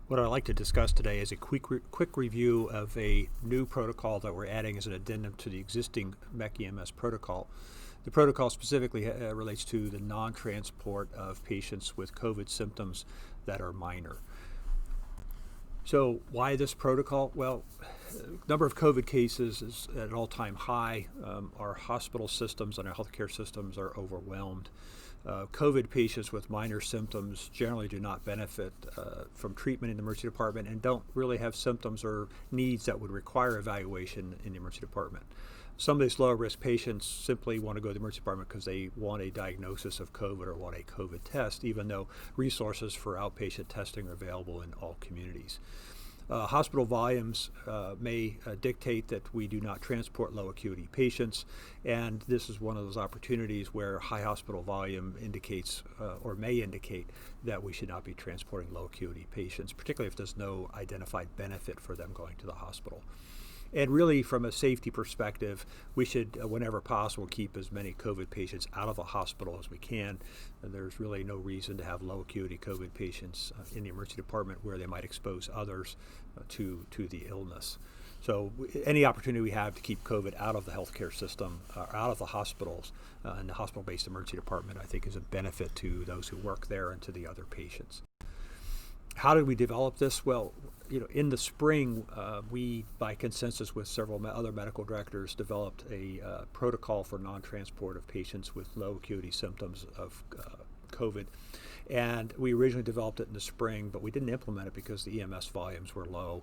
What I'd like to discuss today is a quick review of a new protocol that we're adding as an addendum to the existing MEC-EMS protocol. The protocol specifically relates to the non-transport of patients with COVID symptoms that are minor. So why this protocol? Well, number of COVID cases is at an all-time high. Our hospital systems and our healthcare systems are overwhelmed. COVID patients with minor symptoms generally do not benefit from treatment in the emergency department and don't really have symptoms or needs that would require evaluation in the emergency department. Some of these lower risk patients simply want to go to the emergency department because they want a diagnosis of COVID or want a COVID test, even though resources for outpatient testing are available in all communities. Hospital volumes may dictate that we do not transport low acuity patients, and this is one of those opportunities where high hospital volume indicates or may indicate that we should not be transporting low acuity patients, particularly if there's no identified benefit for them going to the hospital. And really, from a safety perspective, we should, whenever possible, keep as many COVID patients out of the hospital as we can. And there's really no reason to have low acuity COVID patients in the emergency department where they might expose others to the illness. So any opportunity we have to keep COVID out of the healthcare system, out of the hospitals and the hospital-based emergency department, I think is a benefit to those who work there and to the other patients. How did we develop this? Well, in the spring, we, by consensus with several other medical directors, developed a protocol for non-transport of patients with low acuity symptoms of COVID. And we originally developed it in the spring, but we didn't implement it because the EMS volumes were low.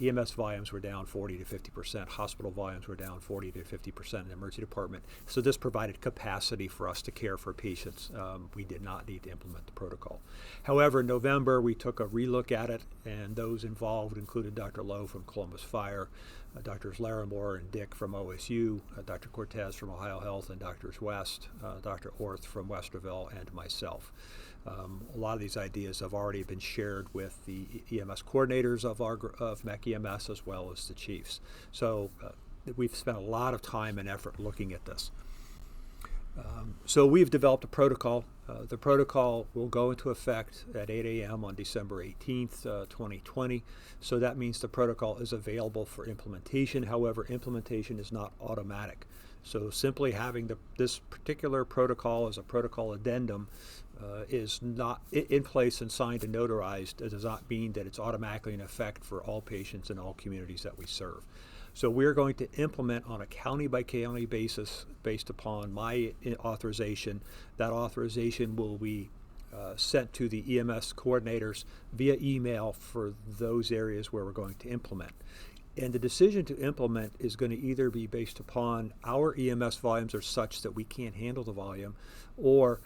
EMS volumes were down 40 to 50%. Hospital volumes were down 40 to 50% in the emergency department. So this provided capacity for us to care for patients. We did not need to implement the protocol. However, in November, we took a relook at it, and those involved included Dr. Lowe from Columbus Fire, Drs. Larimore and Dick from OSU, Dr. Cortez from Ohio Health, and Drs. West, Dr. Orth from Westerville, and myself. A lot of these ideas have already been shared with the EMS coordinators of MEC-EMS as well as the chiefs. So we've spent a lot of time and effort looking at this. So we've developed a protocol. The protocol will go into effect at 8 a.m. on December 18th, 2020. So that means the protocol is available for implementation. However, implementation is not automatic. So simply having this particular protocol as a protocol addendum is not in place and signed and notarized. It does not mean that it's automatically in effect for all patients in all communities that we serve. So we're going to implement on a county-by-county basis based upon my authorization. That authorization will be sent to the EMS coordinators via email for those areas where we're going to implement. And the decision to implement is going to either be based upon our EMS volumes are such that we can't handle the volume, or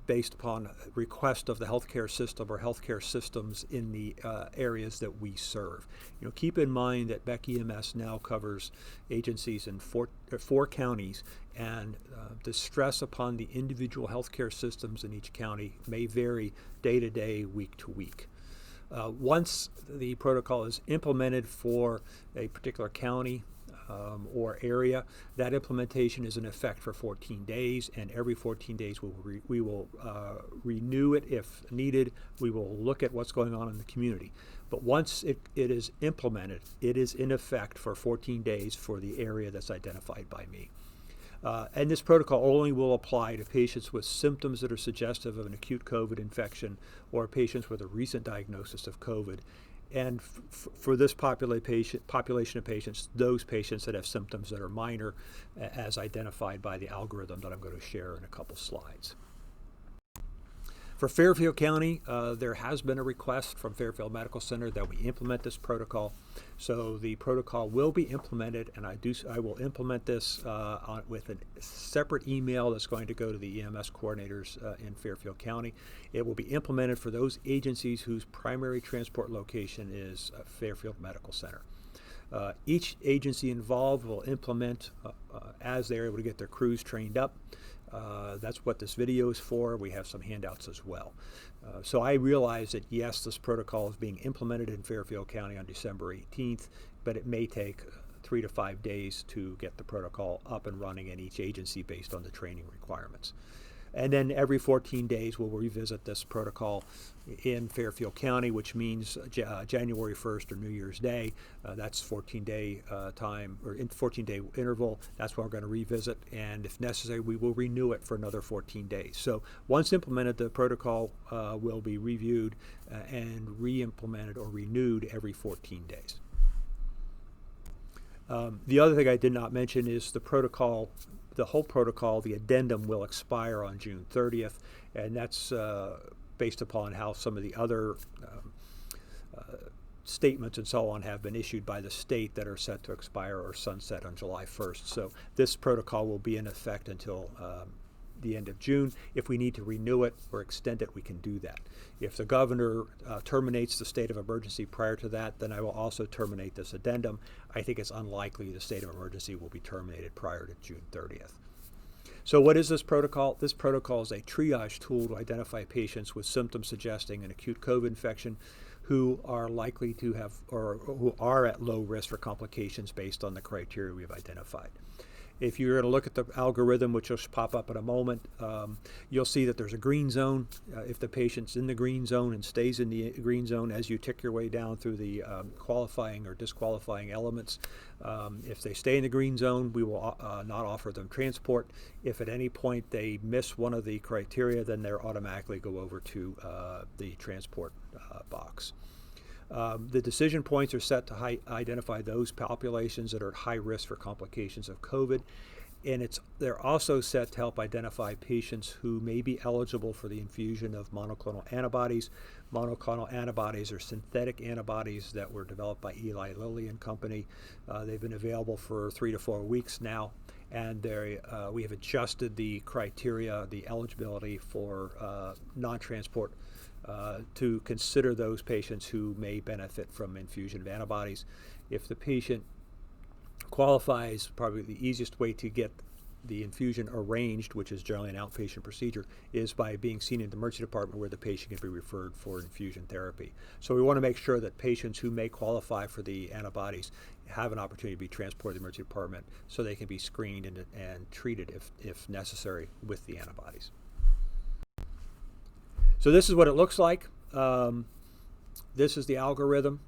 based upon request of the healthcare system or healthcare systems in the areas that we serve. Keep in mind that MEC-EMS now covers agencies in four counties, and the stress upon the individual healthcare systems in each county may vary day to day, week to week. Once the protocol is implemented for a particular county or area, that implementation is in effect for 14 days, and every 14 days we will renew it if needed. We will look at what's going on in the community. But once it is implemented, it is in effect for 14 days for the area that's identified by me. And this protocol only will apply to patients with symptoms that are suggestive of an acute COVID infection or patients with a recent diagnosis of COVID. And for this population of patients, those patients that have symptoms that are minor, as identified by the algorithm that I'm going to share in a couple slides. For Fairfield County, there has been a request from Fairfield Medical Center that we implement this protocol. So the protocol will be implemented, and I will implement this with a separate email that's going to go to the EMS coordinators in Fairfield County. It will be implemented for those agencies whose primary transport location is Fairfield Medical Center. Each agency involved will implement as they're able to get their crews trained up. That's what this video is for. We have some handouts as well. So I realize that yes, this protocol is being implemented in Fairfield County on December 18th, but it may take 3 to 5 days to get the protocol up and running in each agency based on the training requirements. And then every 14 days we'll revisit this protocol in Fairfield County, which means January 1st or New Year's Day. That's 14-day time, or 14-day interval. That's what we're going to revisit, and if necessary, we will renew it for another 14 days. So once implemented, the protocol will be reviewed and re-implemented or renewed every 14 days. The other thing I did not mention is the protocol. The whole protocol, the addendum, will expire on June 30th, and that's based upon how some of the other statements and so on have been issued by the state that are set to expire or sunset on July 1st. So this protocol will be in effect until the end of June. If we need to renew it or extend it, we can do that. If the governor terminates the state of emergency prior to that, then I will also terminate this addendum. I think it's unlikely the state of emergency will be terminated prior to June 30th. So what is this protocol? This protocol is a triage tool to identify patients with symptoms suggesting an acute COVID infection who are likely to have, or who are at low risk for complications based on the criteria we've identified. If you're going to look at the algorithm, which will pop up in a moment, you'll see that there's a green zone. If the patient's in the green zone and stays in the green zone as you tick your way down through the qualifying or disqualifying elements, if they stay in the green zone, we will not offer them transport. If at any point they miss one of the criteria, then they'll automatically go over to the transport box. The decision points are set to identify those populations that are at high risk for complications of COVID, and they're also set to help identify patients who may be eligible for the infusion of monoclonal antibodies. Monoclonal antibodies are synthetic antibodies that were developed by Eli Lilly and Company. They've been available for 3 to 4 weeks now, and we have adjusted the criteria, the eligibility for non-transport to consider those patients who may benefit from infusion of antibodies. If the patient qualifies, probably the easiest way to get the infusion arranged, which is generally an outpatient procedure, is by being seen in the emergency department where the patient can be referred for infusion therapy. So we want to make sure that patients who may qualify for the antibodies have an opportunity to be transported to the emergency department so they can be screened and treated if necessary with the antibodies. So this is what it looks like. This is the algorithm.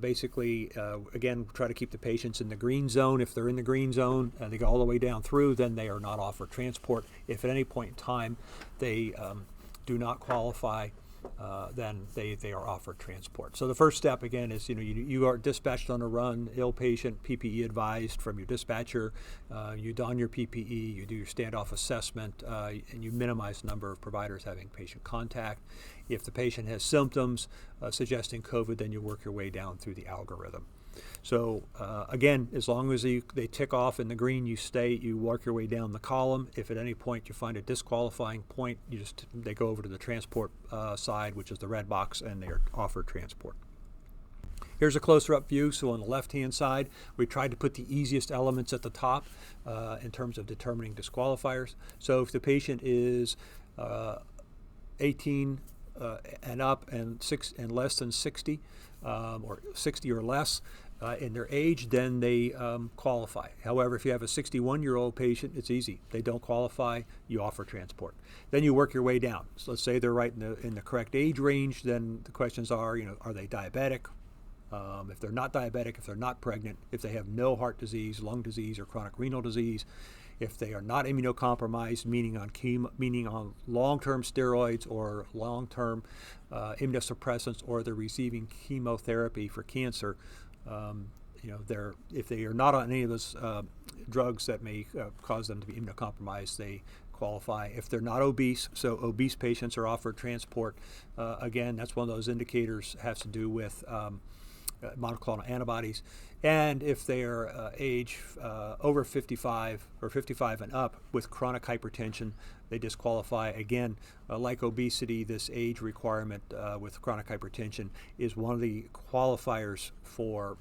Basically, again, try to keep the patients in the green zone. If they're in the green zone and they go all the way down through, then they are not offered transport. If at any point in time they do not qualify, then they are offered transport. So the first step, again, is you are dispatched on a run, ill patient, PPE advised from your dispatcher. You don your PPE, you do your standoff assessment, and you minimize the number of providers having patient contact. If the patient has symptoms suggesting COVID, then you work your way down through the algorithm. So again, as long as they tick off in the green, you work your way down the column. If at any point you find a disqualifying point, they go over to the transport side, which is the red box, and they are offered transport. Here's a closer up view. So on the left-hand side, we tried to put the easiest elements at the top in terms of determining disqualifiers. So if the patient is 18 and up and less than 60, or 60 or less in their age, then they qualify. However, if you have a 61-year-old patient, it's easy. They don't qualify, you offer transport. Then you work your way down. So let's say they're right in the correct age range, then the questions are, are they diabetic? If they're not diabetic, if they're not pregnant, if they have no heart disease, lung disease, or chronic renal disease, if they are not immunocompromised, meaning on long-term steroids or long-term immunosuppressants, or they're receiving chemotherapy for cancer, if they are not on any of those drugs that may cause them to be immunocompromised, they qualify. If they're not obese, so obese patients are offered transport. Again, that's one of those indicators, has to do with monoclonal antibodies. And if they are age over 55 or 55 and up with chronic hypertension, they disqualify. Again, like obesity, this age requirement with chronic hypertension is one of the qualifiers for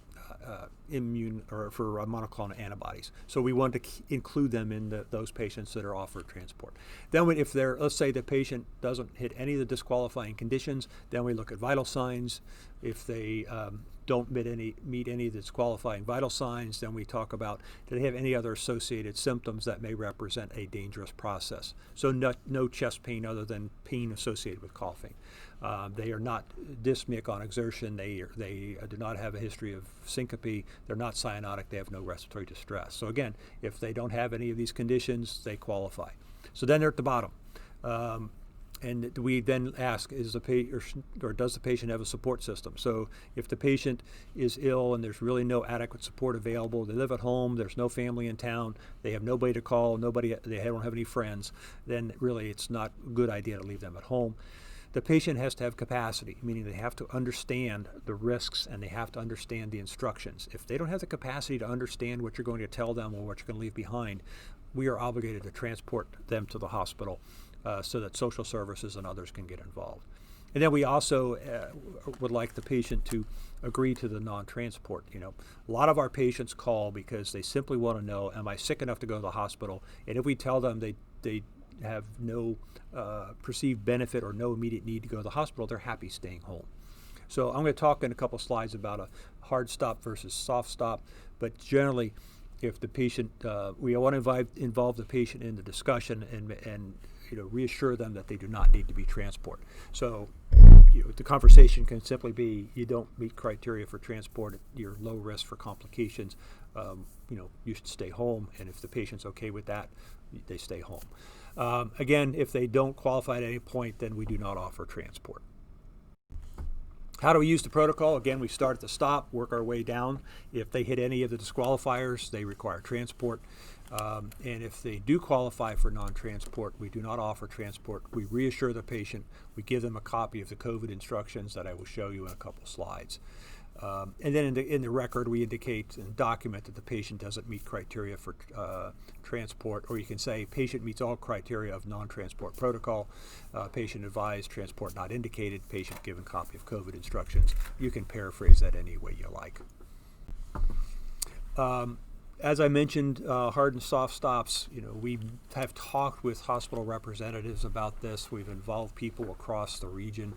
immune or for monoclonal antibodies. So we want to include them in those patients that are offered transport. Then if let's say the patient doesn't hit any of the disqualifying conditions, then we look at vital signs. If they don't meet any of the disqualifying vital signs, then we talk about, do they have any other associated symptoms that may represent a dangerous process? So no chest pain other than pain associated with coughing. They are not dyspneic on exertion. They do not have a history of syncope. They're not cyanotic. They have no respiratory distress. So again, if they don't have any of these conditions, they qualify. So then they're at the bottom. And we then ask, does the patient have a support system? So if the patient is ill and there's really no adequate support available, they live at home, there's no family in town, they have nobody to call, they don't have any friends, then really it's not a good idea to leave them at home. The patient has to have capacity, meaning they have to understand the risks and they have to understand the instructions. If they don't have the capacity to understand what you're going to tell them or what you're going to leave behind, we are obligated to transport them to the hospital so that social services and others can get involved. And then we also would like the patient to agree to the non-transport. A lot of our patients call because they simply want to know, am I sick enough to go to the hospital? And if we tell them they have no perceived benefit or no immediate need to go to the hospital, they're happy staying home. So I'm going to talk in a couple slides about a hard stop versus soft stop, but generally, if the patient, we want to involve the patient in the discussion and reassure them that they do not need to be transported. So the conversation can simply be, you don't meet criteria for transport, you're low risk for complications, you should stay home, and if the patient's okay with that, they stay home. Again, if they don't qualify at any point, then we do not offer transport. How do we use the protocol? Again, we start at the stop, work our way down. If they hit any of the disqualifiers, they require transport. And if they do qualify for non-transport, we do not offer transport. We reassure the patient. We give them a copy of the COVID instructions that I will show you in a couple slides. And then in the record, we indicate and document that the patient doesn't meet criteria for transport, or you can say patient meets all criteria of non-transport protocol, patient advised, transport not indicated, patient given copy of COVID instructions. You can paraphrase that any way you like. As I mentioned, hard and soft stops, we have talked with hospital representatives about this. We've involved people across the region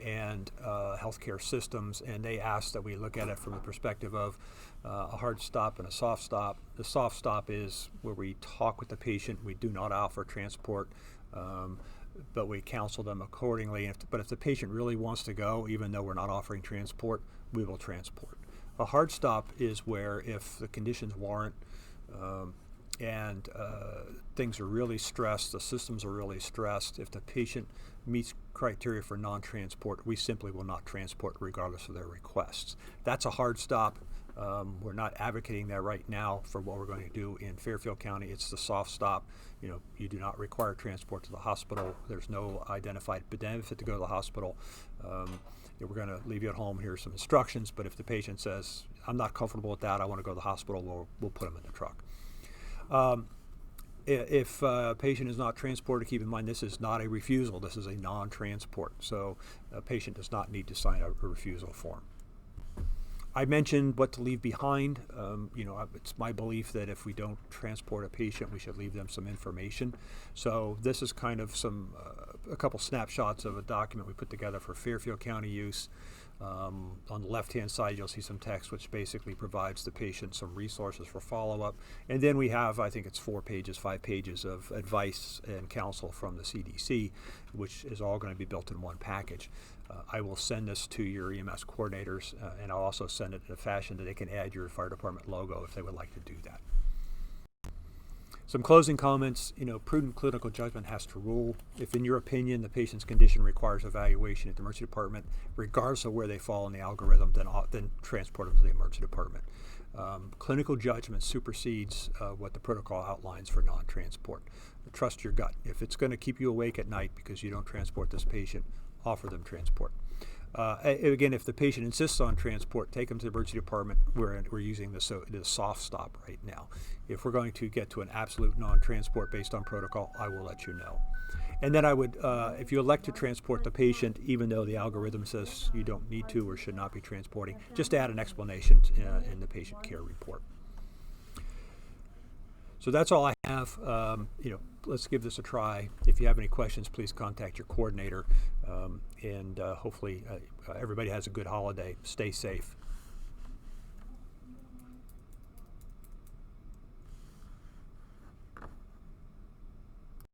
and healthcare systems, and they asked that we look at it from the perspective of a hard stop and a soft stop. The soft stop is where we talk with the patient. We do not offer transport, but we counsel them accordingly. But if the patient really wants to go, even though we're not offering transport, we will transport. A hard stop is where if the conditions warrant and things are really stressed, the systems are really stressed, if the patient meets criteria for non-transport, we simply will not transport regardless of their requests. That's a hard stop. We're not advocating that right now for what we're going to do in Fairfield County. It's the soft stop. You do not require transport to the hospital. There's no identified benefit to go to the hospital. We're going to leave you at home. Here's some instructions. But if the patient says, I'm not comfortable with that, I want to go to the hospital, we'll put them in the truck. If a patient is not transported, keep in mind this is not a refusal. This is a non-transport. So a patient does not need to sign a refusal form. I mentioned what to leave behind. It's my belief that if we don't transport a patient, we should leave them some information. So this is kind of a couple snapshots of a document we put together for Fairfield County use. On the left-hand side, you'll see some text which basically provides the patient some resources for follow-up. And then we have, I think it's 5 pages of advice and counsel from the CDC, which is all going to be built in one package. I will send this to your EMS coordinators, and I'll also send it in a fashion that they can add your fire department logo if they would like to do that. Some closing comments. Prudent clinical judgment has to rule. If, in your opinion, the patient's condition requires evaluation at the emergency department, regardless of where they fall in the algorithm, then transport them to the emergency department. Clinical judgment supersedes what the protocol outlines for non-transport. Trust your gut. If it's going to keep you awake at night because you don't transport this patient, offer them transport. Again, if the patient insists on transport, take them to the emergency department. We're using the soft stop right now. If we're going to get to an absolute non-transport based on protocol, I will let you know. And then I would, if you elect to transport the patient, even though the algorithm says you don't need to or should not be transporting, just add an explanation in the patient care report. So that's all I have. Let's give this a try. If you have any questions, please contact your coordinator. And hopefully everybody has a good holiday. Stay safe.